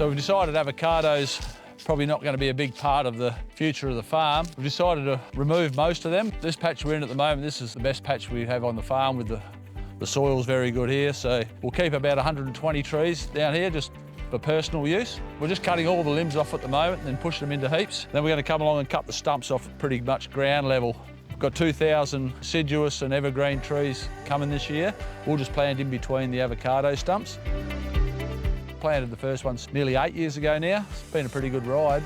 So we've decided avocados probably not going to be a big part of the future of the farm. We've decided to remove most of them. This patch we're in at the moment, this is the best patch we have on the farm with the soil's very good here. So we'll keep about 120 trees down here just for personal use. We're just cutting all the limbs off at the moment and then push them into heaps. Then we're going to come along and cut the stumps off at pretty much ground level. We've got 2,000 deciduous and evergreen trees coming this year. We'll just plant in between the avocado stumps. Planted the first ones nearly 8 years ago now. It's been a pretty good ride.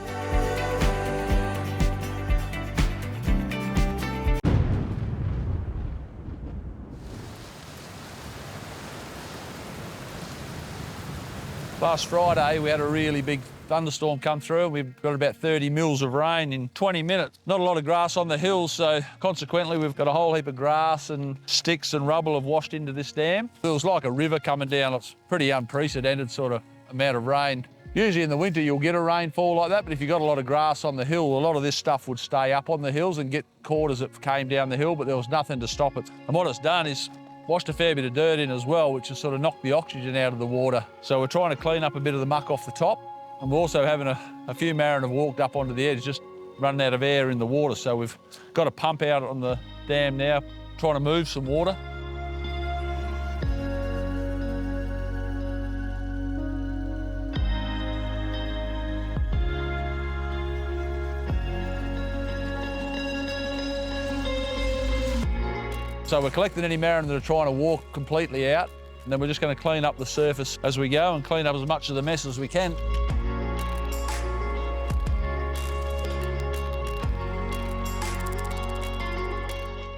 Last Friday we had a really big thunderstorm come through and we've got about 30 mils of rain in 20 minutes. Not a lot of grass on the hills, so consequently we've got a whole heap of grass and sticks and rubble have washed into this dam. It was like a river coming down. It's pretty unprecedented sort of amount of rain. Usually in the winter you'll get a rainfall like that, but if you've got a lot of grass on the hill, a lot of this stuff would stay up on the hills and get caught as it came down the hill, but there was nothing to stop it. And what it's done is washed a fair bit of dirt in as well, which has sort of knocked the oxygen out of the water. So we're trying to clean up a bit of the muck off the top. And we're also having a few marron have walked up onto the edge, just running out of air in the water. So we've got a pump out on the dam now, trying to move some water. So we're collecting any marron that are trying to walk completely out, and then we're just going to clean up the surface as we go and clean up as much of the mess as we can.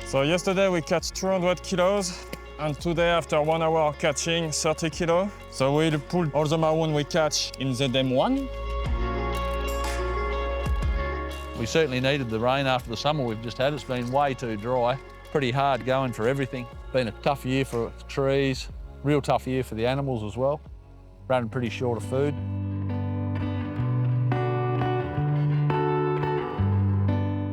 So yesterday we caught 200 kilos, and today after 1 hour catching 30 kilos. So we'll pull all the marron we catch in the dam 1. We certainly needed the rain after the summer we've just had. It's been way too dry. Pretty hard going for everything. Been a tough year for trees, real tough year for the animals as well. Running pretty short of food.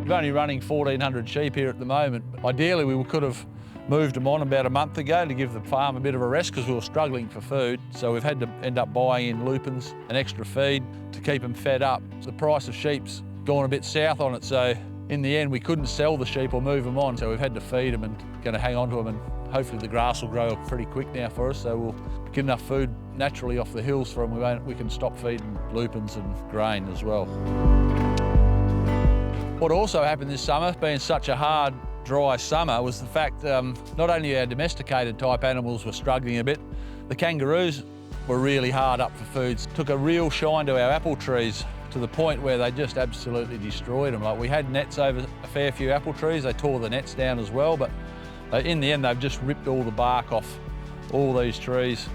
We're only running 1,400 sheep here at the moment. Ideally, we could have moved them on about a month ago to give the farm a bit of a rest because we were struggling for food. So we've had to end up buying in lupins and extra feed to keep them fed up. The price of sheep's gone a bit south on it, so in the end, we couldn't sell the sheep or move them on, so we've had to feed them and going to hang on to them, and hopefully the grass will grow pretty quick now for us, so we'll get enough food naturally off the hills for them. We can stop feeding lupins and grain as well. What also happened this summer, being such a hard, dry summer, was the fact not only our domesticated type animals were struggling a bit, the kangaroos were really hard up for food. Took a real shine to our apple trees, to the point where they just absolutely destroyed them. Like, we had nets over a fair few apple trees. They tore the nets down as well, but in the end they've just ripped all the bark off all these trees.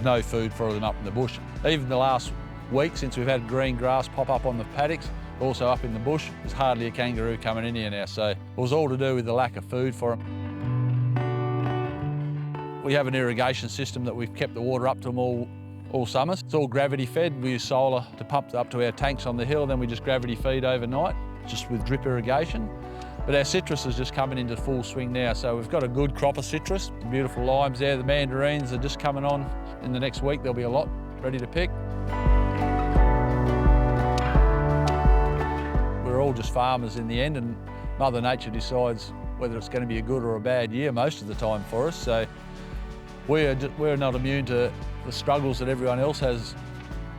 No food for them up in the bush. Even the last week since we've had green grass pop up on the paddocks, also up in the bush, there's hardly a kangaroo coming in here now. So it was all to do with the lack of food for them. We have an irrigation system that we've kept the water up to them all summer. It's all gravity fed. We use solar to pump up to our tanks on the hill, then we just gravity feed overnight, just with drip irrigation. But our citrus is just coming into full swing now, so we've got a good crop of citrus. The beautiful limes there, the mandarins are just coming on. In the next week there'll be a lot ready to pick. We're all just farmers in the end, and Mother Nature decides whether it's going to be a good or a bad year most of the time for us. So we're not immune to the struggles that everyone else has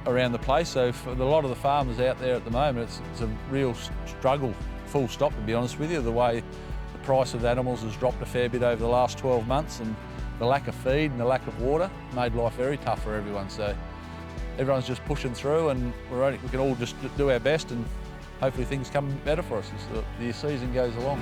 around the place. So for a lot of the farmers out there at the moment, it's a real struggle, full stop, to be honest with you. The way the price of animals has dropped a fair bit over the last 12 months, and the lack of feed and the lack of water made life very tough for everyone. So everyone's just pushing through, and we can all just do our best, and hopefully things come better for us as the season goes along.